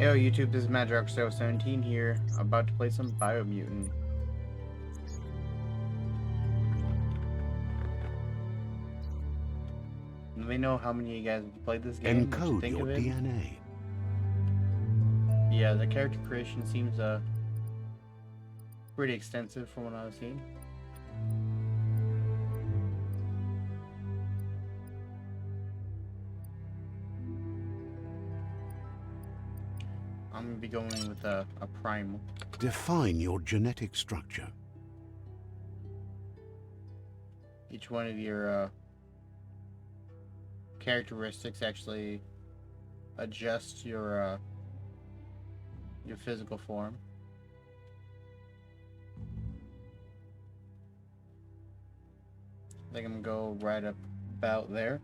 Yo, YouTube, this is MadRockstar17 here, about to play some Biomutant. Let me know how many of you guys have played this game. Encode what you think your of it. DNA. Yeah, the character creation seems pretty extensive from what I've seen. I'm gonna be going with a primal. Define your genetic structure. Each one of your characteristics actually adjust your physical form. I think I'm gonna go right up about there.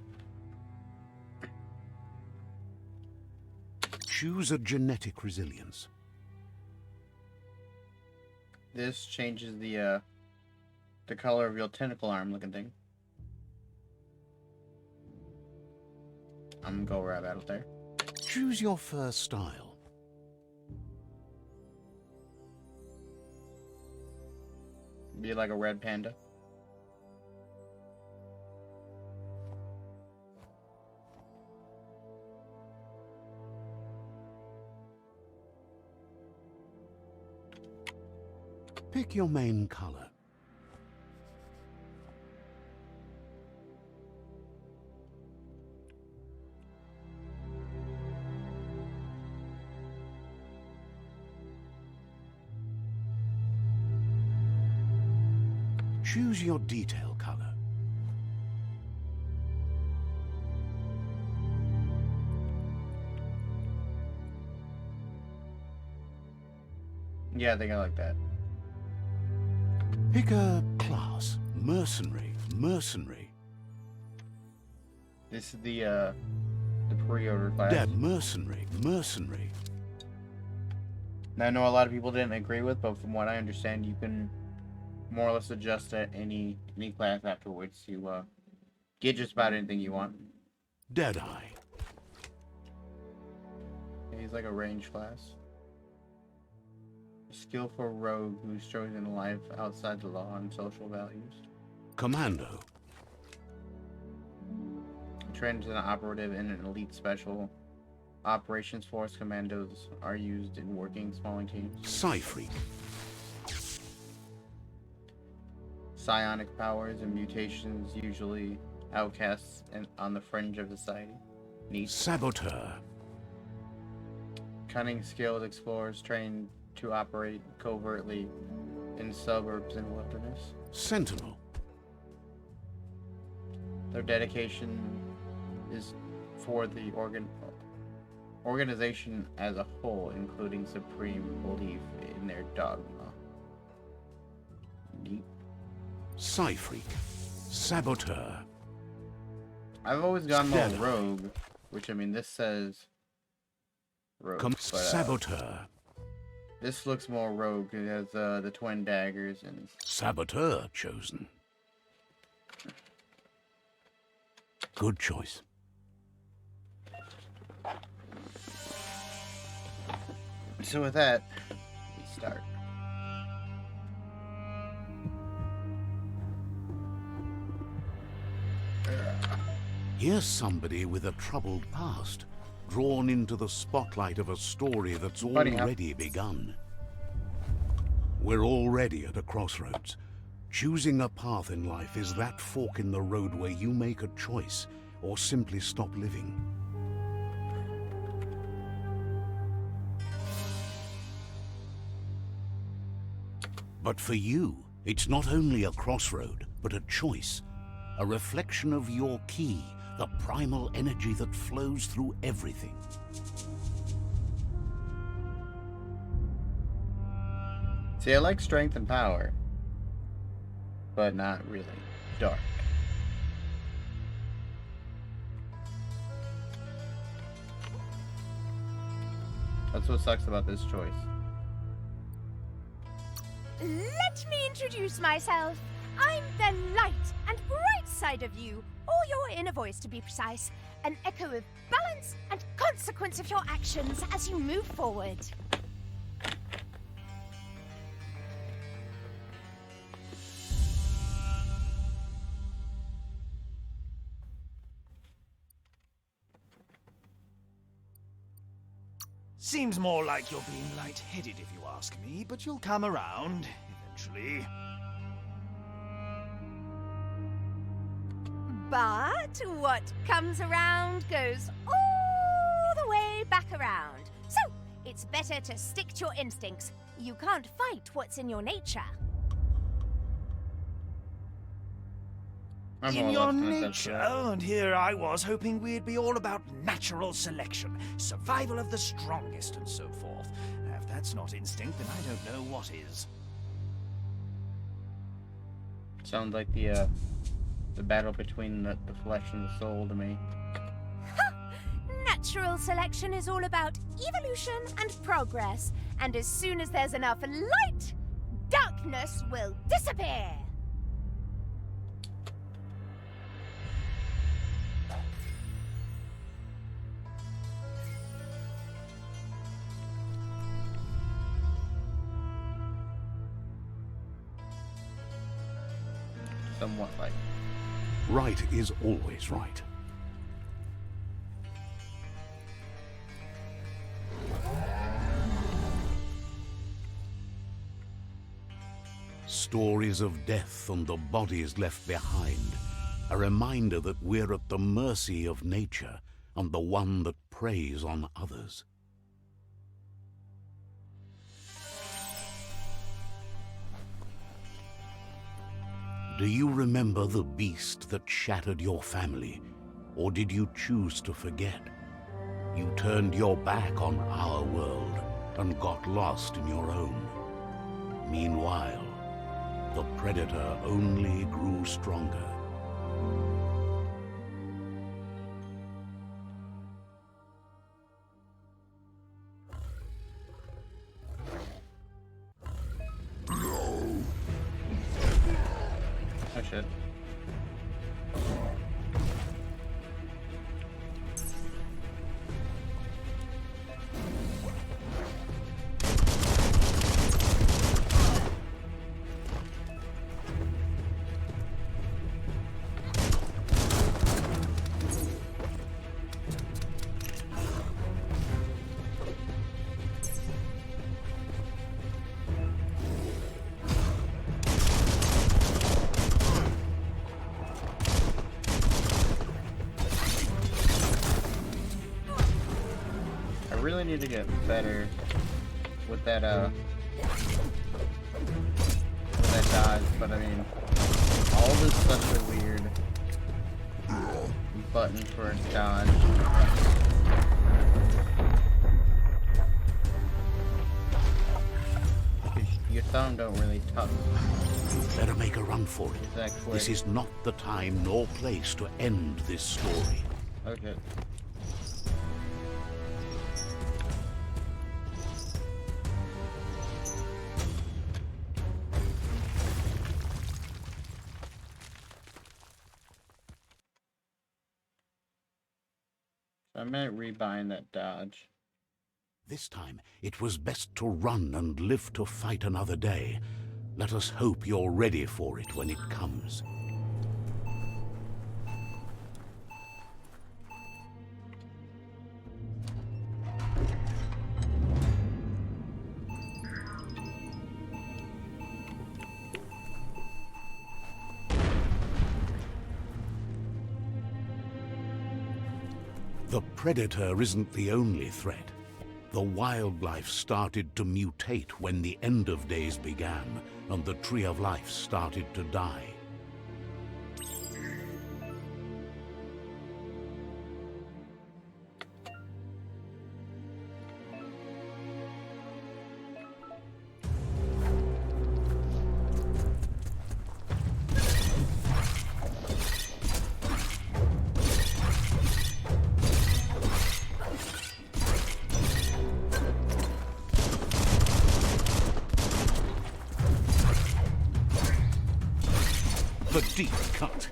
Choose a genetic resilience. This changes the color of your tentacle arm looking thing. I'm gonna go right out there. Choose your fur style. Be like a red panda. Pick your main color. Choose your detail color. Yeah, I think I like that. Pick a class. Mercenary. Mercenary. This is the pre-order class. Dead. Mercenary. Mercenary. Now, I know a lot of people didn't agree with, but from what I understand, you can more or less adjust at any class afterwards to get just about anything you want. Deadeye. He's like a range class. Skillful rogue who's chosen a life outside the law and social values. Commando. Trained as an operative in an elite special operations force, commandos are used in working small teams. Psy-freak. Psionic powers and mutations, usually outcasts and on the fringe of society. Neat. Saboteur. Cunning, skilled explorers trained to operate covertly in suburbs and wilderness. Sentinel. Their dedication is for the organization as a whole, including supreme belief in their dogma. Neat. Psy-freak. Saboteur. I've always gone more rogue, which I mean this says rogue, but, Saboteur. this looks more rogue. It has the twin daggers and Saboteur chosen. Good choice. so with that, let's start. Here's somebody with a troubled past, drawn into the spotlight of a story that's already begun. We're already at a crossroads. Choosing a path in life is that fork in the road where you make a choice or simply stop living. But for you, it's not only a crossroad, but a choice, a reflection of your key, the primal energy that flows through everything. See, I like strength and power, but not really dark. That's what sucks about this choice. Let me introduce myself. I'm the light and bright side of you, your inner voice to be precise, an echo of balance and consequence of your actions as you move forward. Seems more like you're being lightheaded if you ask me, but you'll come around eventually. But what comes around goes all the way back around. So, it's better to stick to your instincts. You can't fight what's in your nature. In your nature, and here I was hoping we'd be all about natural selection, survival of the strongest, and so forth. If that's not instinct, then I don't know what is. Sounds like the battle between the flesh and the soul to me. Natural selection is all about evolution and progress, and as soon as there's enough light, darkness will disappear. Somewhat like. Right is always right. Stories of death and the bodies left behind. A reminder that we're at the mercy of nature and the one that preys on others. Do you remember the beast that shattered your family, or did you choose to forget? You turned your back on our world and got lost in your own. Meanwhile, the predator only grew stronger. Oh shit. I really need to get better with that dodge, but I mean, all is such a weird button for a dodge. Your thumb don't really touch. Better make a run for it. Exactly. This is not the time nor place to end this story. Okay. I might rebind that dodge. This time, it was best to run and live to fight another day. Let us hope you're ready for it when it comes. The predator isn't the only threat. The wildlife started to mutate when the end of days began, and the tree of life started to die. The deep cut.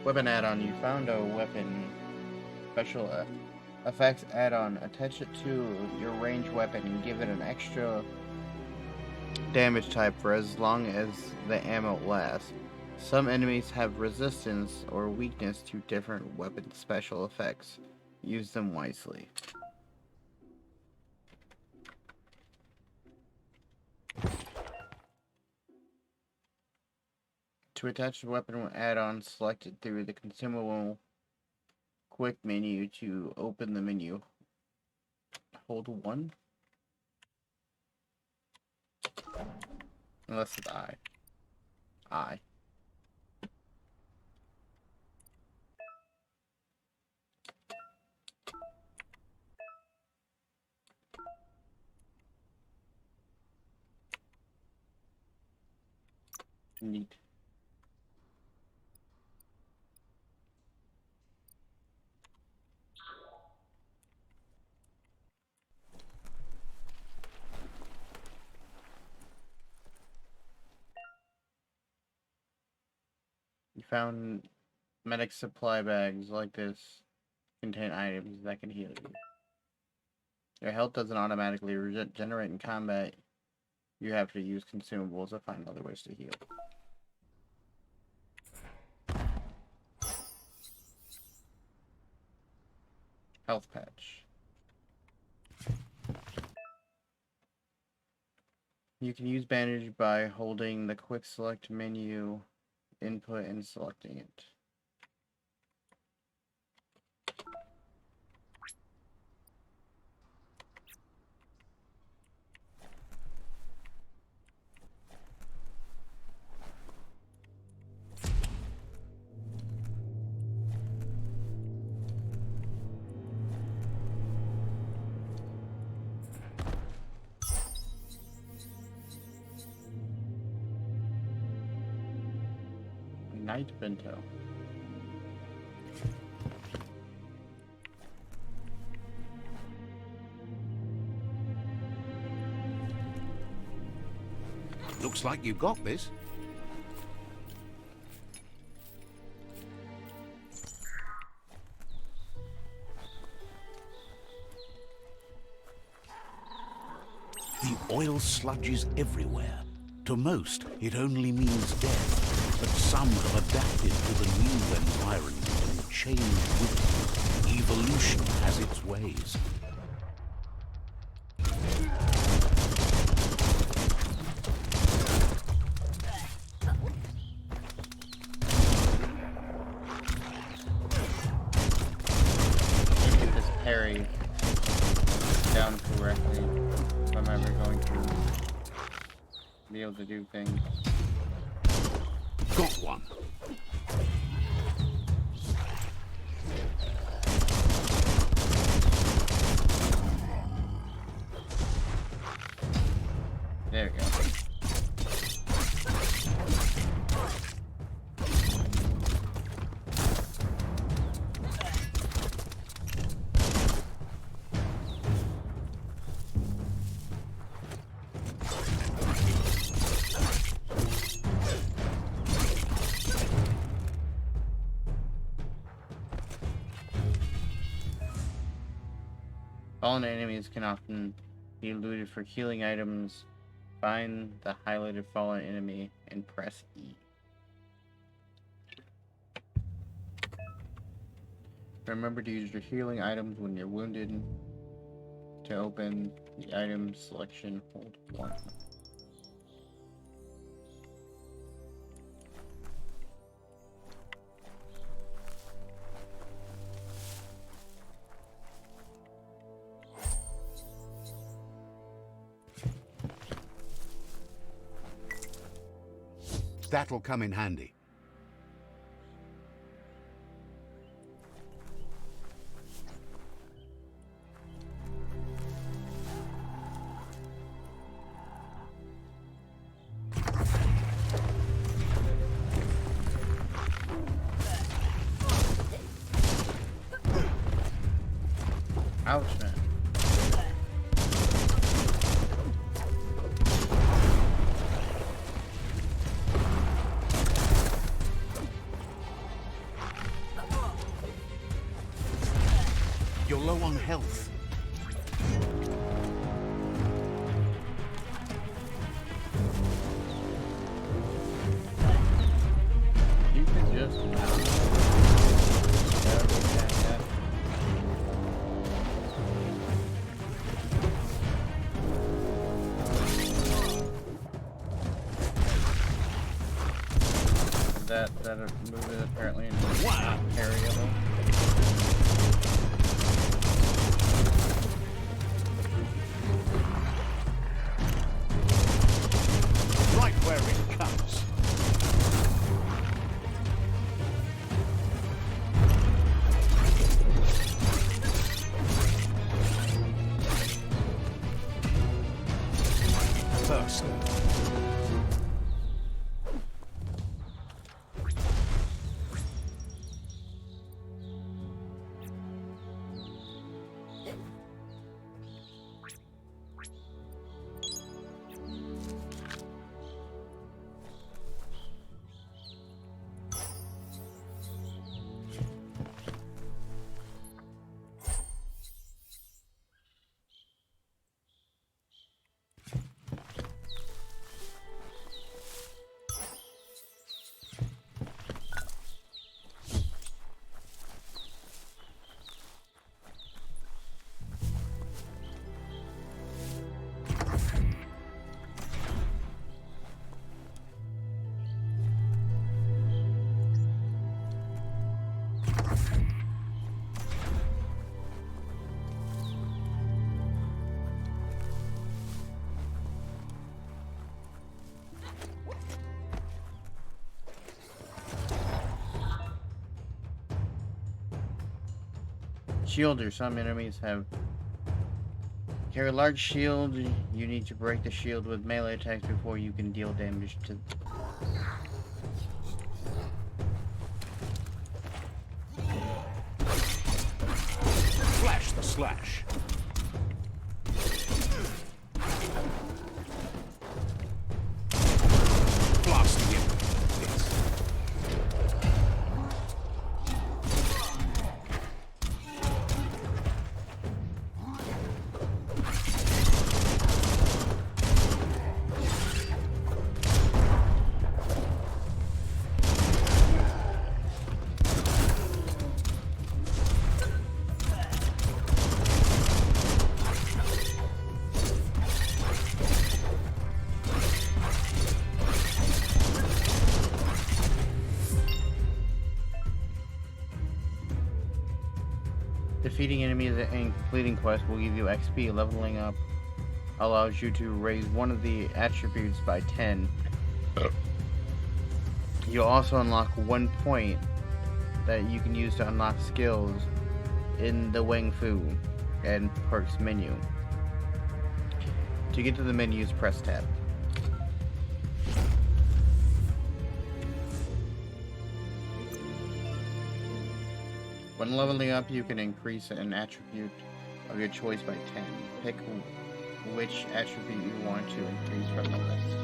Weapon add-on. You found a weapon special effects add-on. Attach it to your ranged weapon and give it an extra damage type for as long as the ammo lasts. Some enemies have resistance or weakness to different weapon special effects. Use them wisely. To attach the weapon add-on, select it through the consumable quick menu to open the menu. Hold 1. Unless it's I. I. Neat. You found medic supply bags like this contain items that can heal you. Your health doesn't automatically regenerate in combat. You have to use consumables to find other ways to heal. Health patch. You can use bandage by holding the quick select menu input and selecting it. Night Bento. Looks like you got this. The oil sludges everywhere. To most, it only means death. But some have adapted to the new environment and changed with it. Evolution has its ways. Get this parry down correctly if I'm ever going to be able to do things. Got one. There we go. Fallen enemies can often be looted for healing items. Find the highlighted fallen enemy and press E. Remember to use your healing items when you're wounded. To open the item selection, hold 1. That'll come in handy. Ouch, man. You're low on health. You could just that move is apparently in Wow. variable. Right where it comes. First. Shielder. Some enemies carry a large shield. You need to break the shield with melee attacks before you can deal damage to. Flash the slash. Blasting him. Defeating enemies and completing quests will give you XP. Leveling up allows you to raise one of the attributes by 10. You'll also unlock 1 point that you can use to unlock skills in the Wang Fu and perks menu. To get to the menus, press tab. When leveling up, you can increase an attribute of your choice by 10. Pick which attribute you want to increase from the list.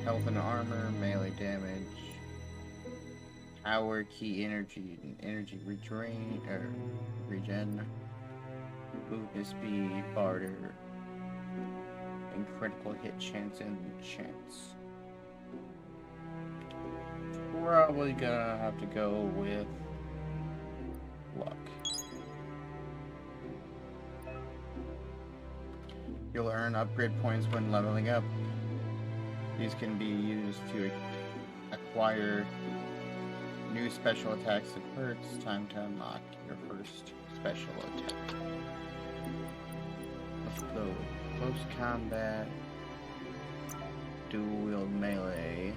Health and armor, melee damage, power, key energy, energy regen, movement speed, barter, and critical hit chance and chance. Probably gonna have to go with luck. You'll earn upgrade points when leveling up. These can be used to acquire new special attacks and perks. Time to unlock your first special attack. Let's go. Close combat. Dual wield melee.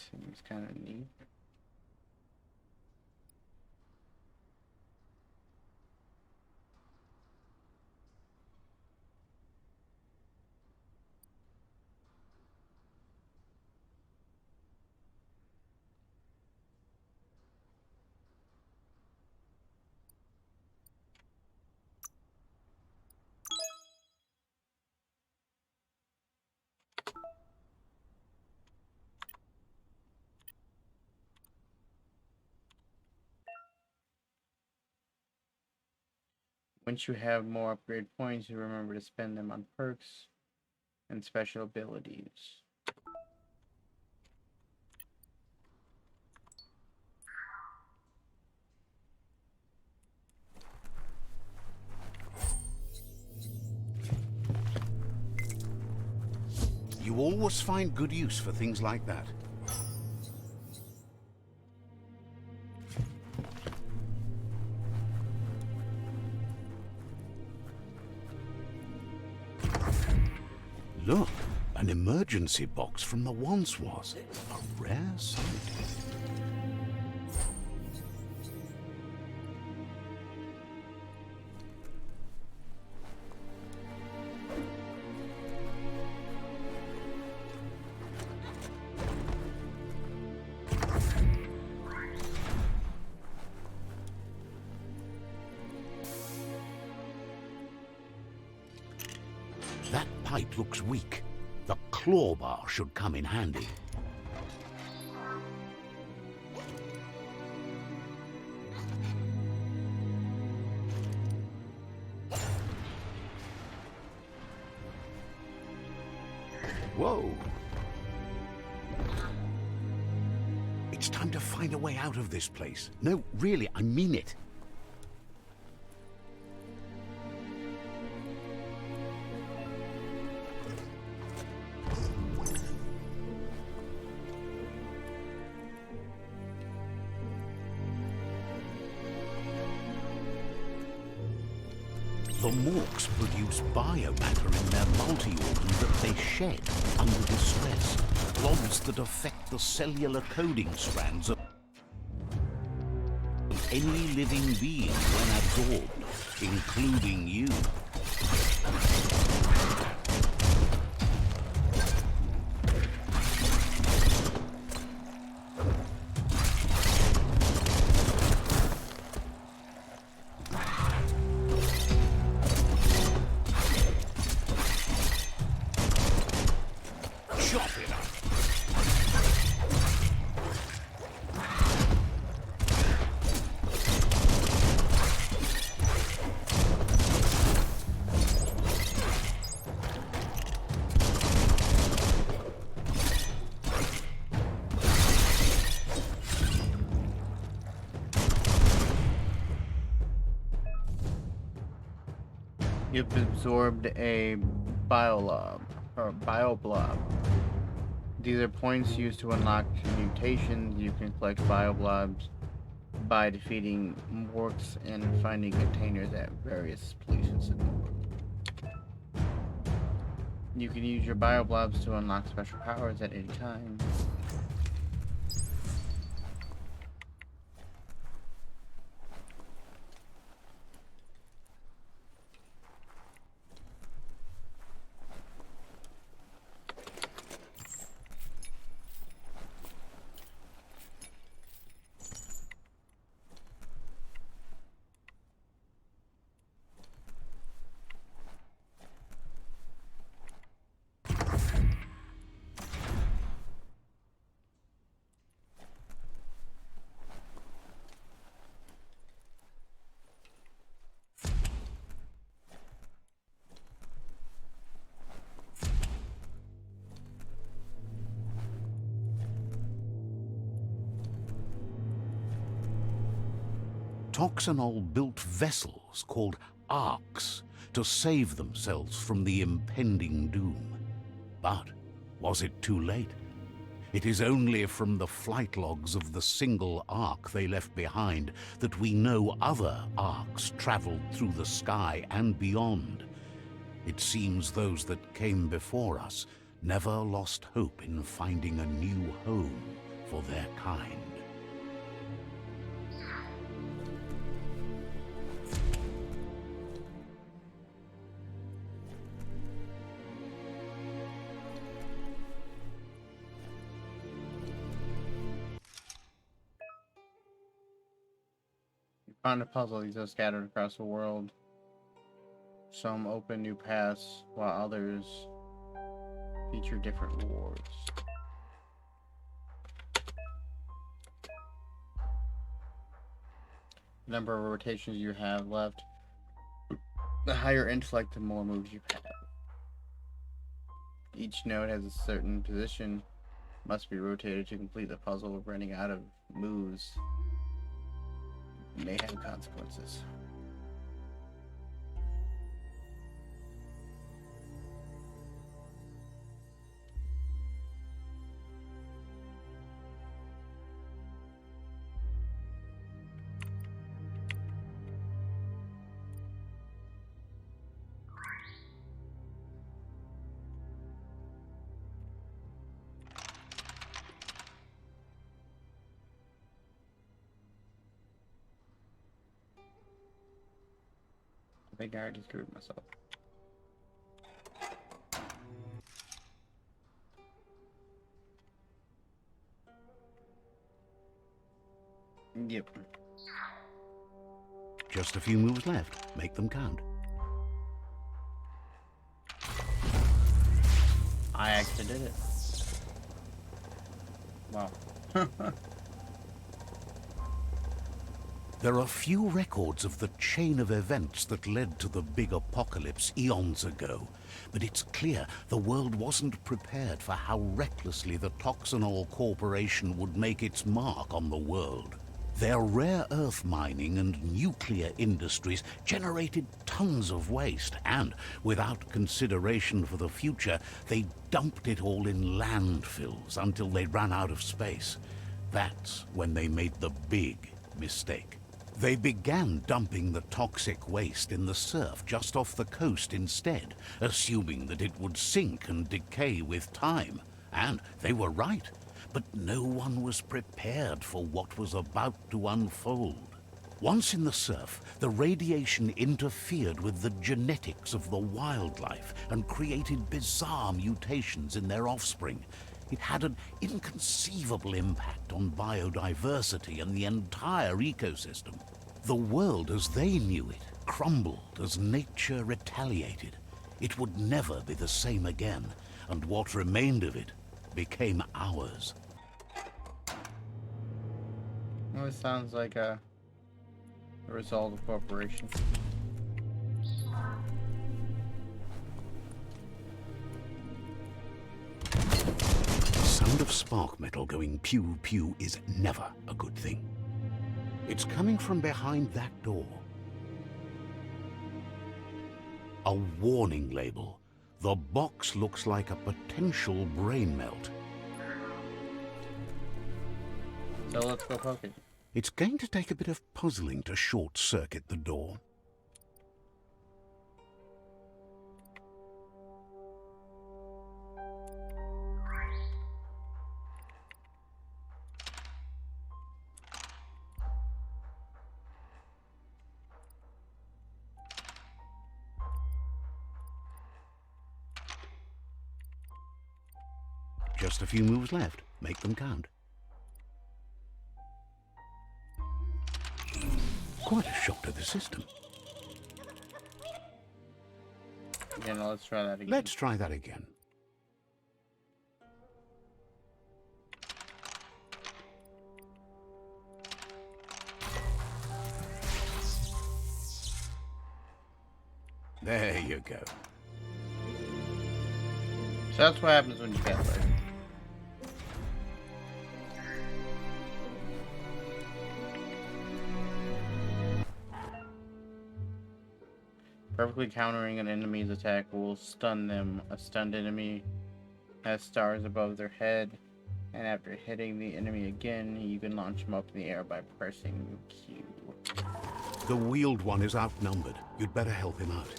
Seems kind of neat. Once you have more upgrade points, you remember to spend them on perks and special abilities. You always find good use for things like that. Look, an emergency box from the once was. A rare sight. That pipe looks weak. The claw bar should come in handy. Whoa! It's time to find a way out of this place. No, really, I mean it. The MORKS produce biomatter in their multi-organ that they shed under distress. Blobs that affect the cellular coding strands of any living being when absorbed, including you. You've absorbed a biolob, or bioblob. These are points used to unlock mutations. You can collect bioblobs by defeating MORKS and finding containers at various places in the world. You can use your bioblobs to unlock special powers at any time. Toxanol built vessels called arks to save themselves from the impending doom. But was it too late? It is only from the flight logs of the single ark they left behind that we know other arks traveled through the sky and beyond. It seems those that came before us never lost hope in finding a new home for their kind. Found a puzzle. These are scattered across the world. Some open new paths, while others feature different rewards. The number of rotations you have left The higher intellect, the more moves you have. Each node has a certain position, must be rotated to complete the puzzle. Running out of moves may have consequences. I think I already screwed myself. Yep. Just a few moves left. Make them count. I actually did it. Wow. There are few records of the chain of events that led to the big apocalypse eons ago, but it's clear the world wasn't prepared for how recklessly the Toxanol Corporation would make its mark on the world. Their rare earth mining and nuclear industries generated tons of waste, and without consideration for the future, they dumped it all in landfills until they ran out of space. That's when they made the big mistake. They began dumping the toxic waste in the surf just off the coast instead, assuming that it would sink and decay with time. And they were right. But no one was prepared for what was about to unfold. Once in the surf, the radiation interfered with the genetics of the wildlife and created bizarre mutations in their offspring. It had an inconceivable impact on biodiversity and the entire ecosystem. The world as they knew it crumbled as nature retaliated. It would never be the same again, and what remained of it became ours. Well, it sounds like a result of corporation. The sound of spark metal going pew pew is never a good thing. It's coming from behind that door. A warning label. The box looks like a potential brain melt. So let's go poke it. It's going to take a bit of puzzling to short-circuit the door. Just a few moves left. Make them count. Quite a shock to the system. Yeah, no, let's try that again. Let's try that again. There you go. So that's what happens when you get there. Perfectly countering an enemy's attack will stun them. A stunned enemy has stars above their head, and after hitting the enemy again, you can launch them up in the air by pressing Q. The wheeled one is outnumbered. You'd better help him out.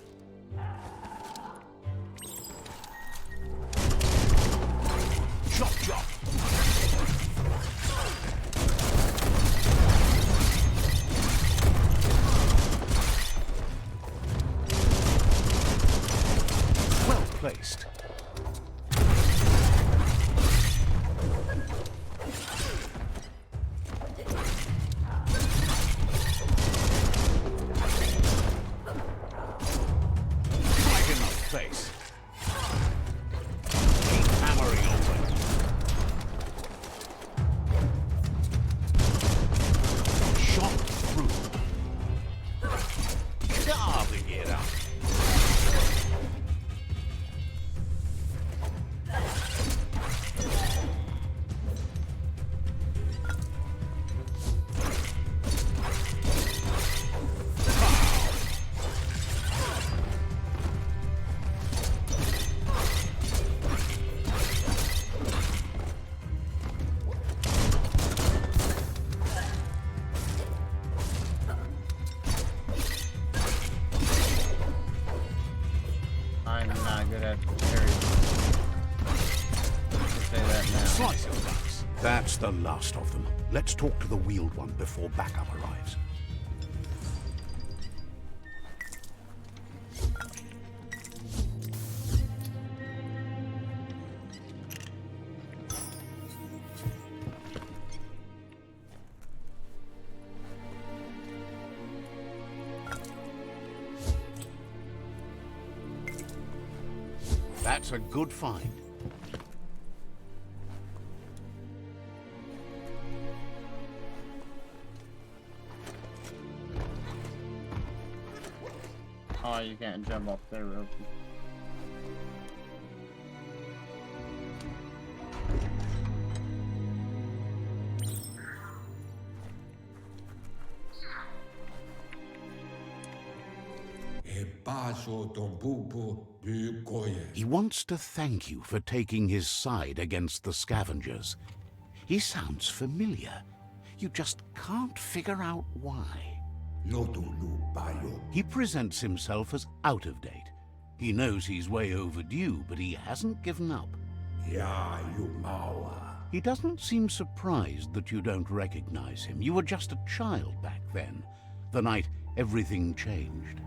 Chop, chop! Well placed. Right in the face. Keep hammering away. Shot through. Carving it up. I'm not good at parries. Say that now. Slice of dice. That's the last of them. Let's talk to the wheeled one before backup arrives. That's a good find. Oh, you can't jump off there, rope. He wants to thank you for taking his side against the scavengers. He sounds familiar. You just can't figure out why. He presents himself as out of date. He knows he's way overdue, but he hasn't given up. He doesn't seem surprised that you don't recognize him. You were just a child back then, the night everything changed.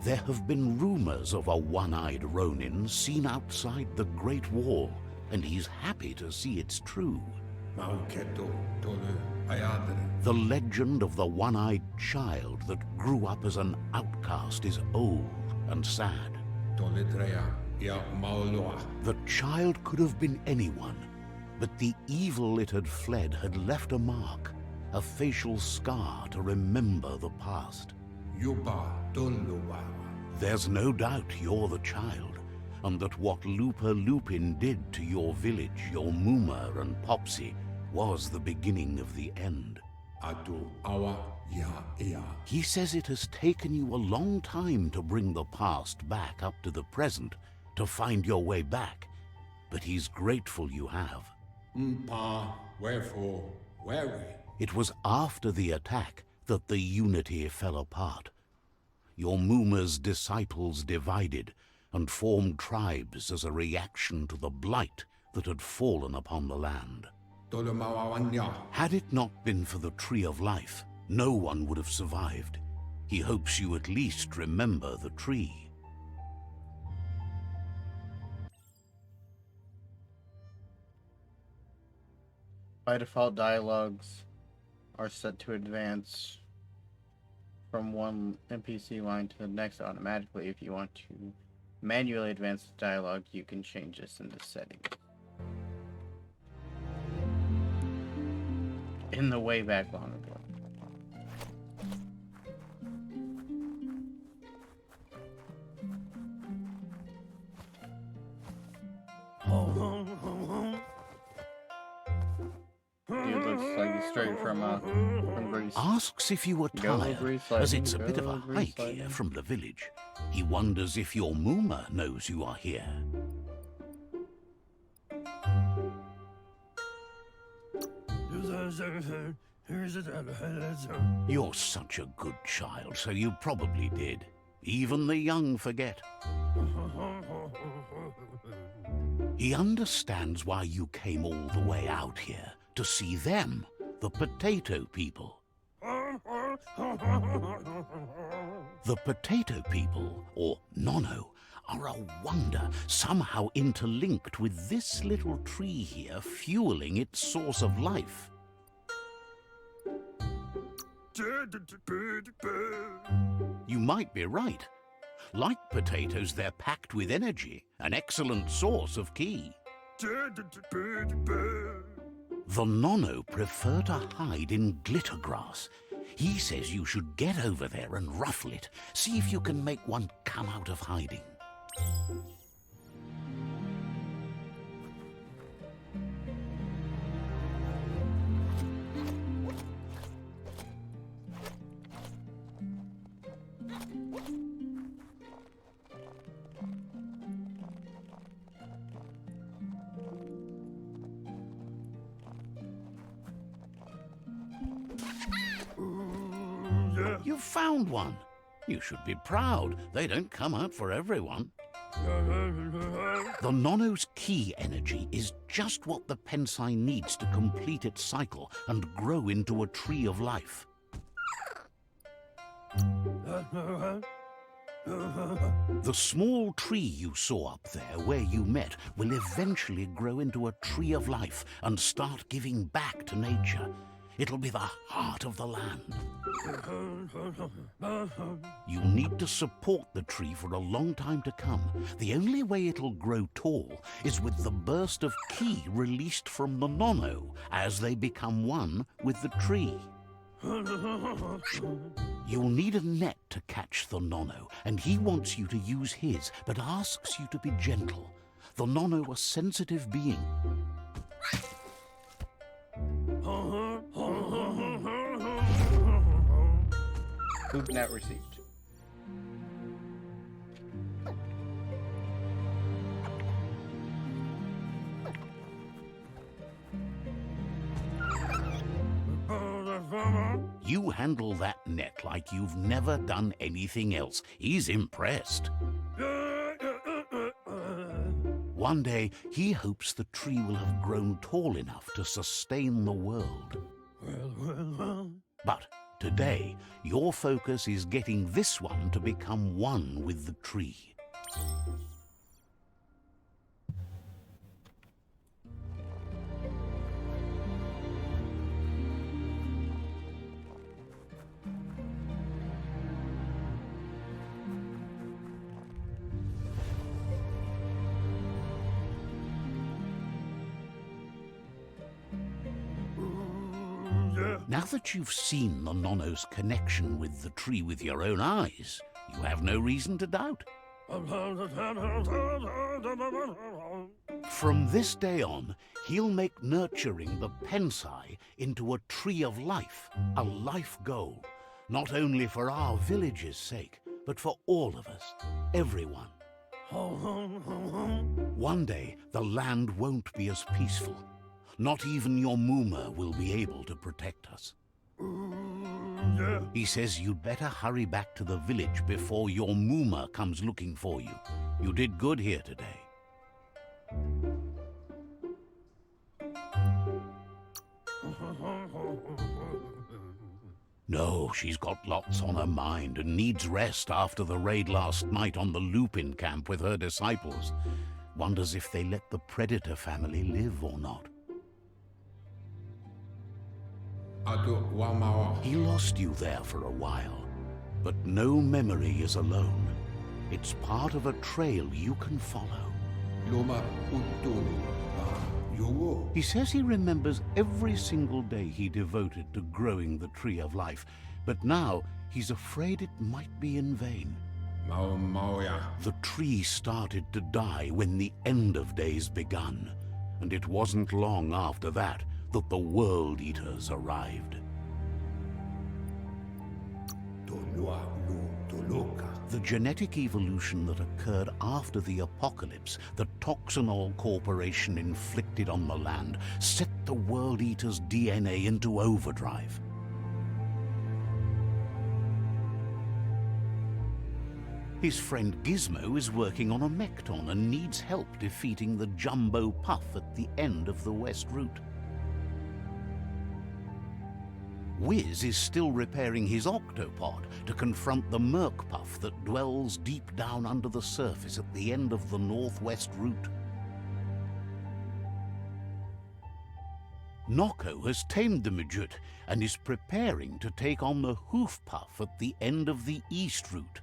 There have been rumors of a one-eyed Ronin seen outside the Great Wall, and he's happy to see it's true. The legend of the one-eyed child that grew up as an outcast is old and sad. The child could have been anyone, but the evil it had fled had left a mark, a facial scar to remember the past. There's no doubt you're the child, and that what Lupa Lupin did to your village, your Muma and Popsy, was the beginning of the end. He says it has taken you a long time to bring the past back up to the present, to find your way back, but he's grateful you have. It was after the attack that the unity fell apart. Your Muma's disciples divided and formed tribes as a reaction to the blight that had fallen upon the land. Had it not been for the Tree of Life, no one would have survived. He hopes you at least remember the tree. By default, dialogues are set to advance from one NPC line to the next automatically. If you want to manually advance the dialogue, you can change this in the settings. In the way back long ago. Dude looks like he's straight from Greece. Asks if you were tired, Grease as lightning, it's a bit of a Grease hike lightning. here from the village. He wonders if your Muma knows you are here. You're such a good child, so you probably did. Even the young forget. He understands why you came all the way out here, to see them, the potato people. The potato people, or NONO, are a wonder, somehow interlinked with this little tree here, fueling its source of life. You might be right. Like potatoes, they're packed with energy, an excellent source of ki. The NONO prefer to hide in glittergrass. He says you should get over there and ruffle it. See if you can make one come out of hiding. You found one. You should be proud. They don't come out for everyone. The Nono's key energy is just what the Pensai needs to complete its cycle and grow into a tree of life. The small tree you saw up there where you met will eventually grow into a tree of life and start giving back to nature. It'll be the heart of the land. You'll need to support the tree for a long time to come. The only way it'll grow tall is with the burst of ki released from the Nono as they become one with the tree. You'll need a net to catch the Nono, and he wants you to use his, but asks you to be gentle. The Nono are sensitive beings. Poop not received. You handle that net like you've never done anything else. He's impressed. One day, he hopes the tree will have grown tall enough to sustain the world. But today, your focus is getting this one to become one with the tree. Now that you've seen the Nono's connection with the tree with your own eyes, you have no reason to doubt. From this day on, he'll make nurturing the Pensai into a tree of life, a life goal, not only for our village's sake, but for all of us, everyone. One day, the land won't be as peaceful. Not even your Moomer will be able to protect us. He says you'd better hurry back to the village before your Moomer comes looking for you. You did good here today. No, she's got lots on her mind and needs rest after the raid last night on the Lupin camp with her disciples. Wonders if they let the Predator family live or not. He lost you there for a while, but no memory is alone. It's part of a trail you can follow. He says he remembers every single day he devoted to growing the tree of life, but now he's afraid it might be in vain. The tree started to die when the end of days begun, and it wasn't long after that that the World Eaters arrived. The genetic evolution that occurred after the apocalypse that Toxinol Corporation inflicted on the land set the World Eaters' DNA into overdrive. His friend Gizmo is working on a Mekton and needs help defeating the Jumbo Puff at the end of the West Route. Wiz is still repairing his octopod to confront the Merc Puff that dwells deep down under the surface at the end of the Northwest Route. Noko has tamed the Midget and is preparing to take on the Hoof Puff at the end of the East Route.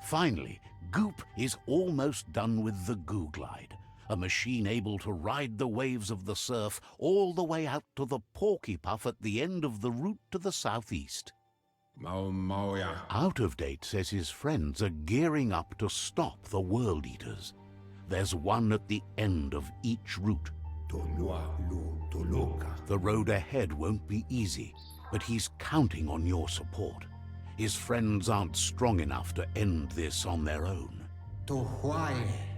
Finally, Goop is almost done with the Googlide, a machine able to ride the waves of the surf all the way out to the Porky Puff at the end of the route to the southeast. Out of Date says his friends are gearing up to stop the World Eaters. There's one at the end of each route. The road ahead won't be easy, but he's counting on your support. His friends aren't strong enough to end this on their own.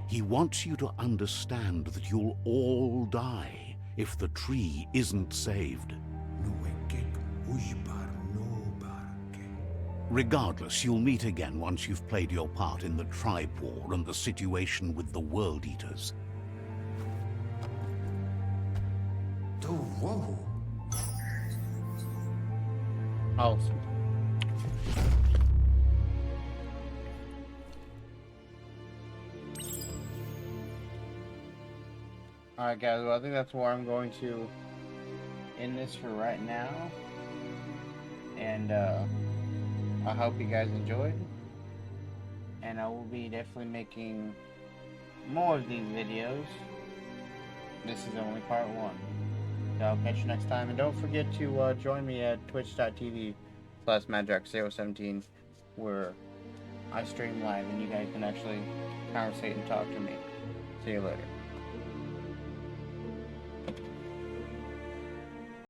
He wants you to understand that you'll all die if the tree isn't saved. Regardless, you'll meet again once you've played your part in the tribe war and the situation with the World Eaters. Awesome. Alright guys, well I think that's where I'm going to end this for right now. And I hope you guys enjoyed. And I will be definitely making more of these videos. This is only part 1. So I'll catch you next time. And don't forget to join me at twitch.tv/madrox017 where I stream live and you guys can actually conversate and talk to me. See you later.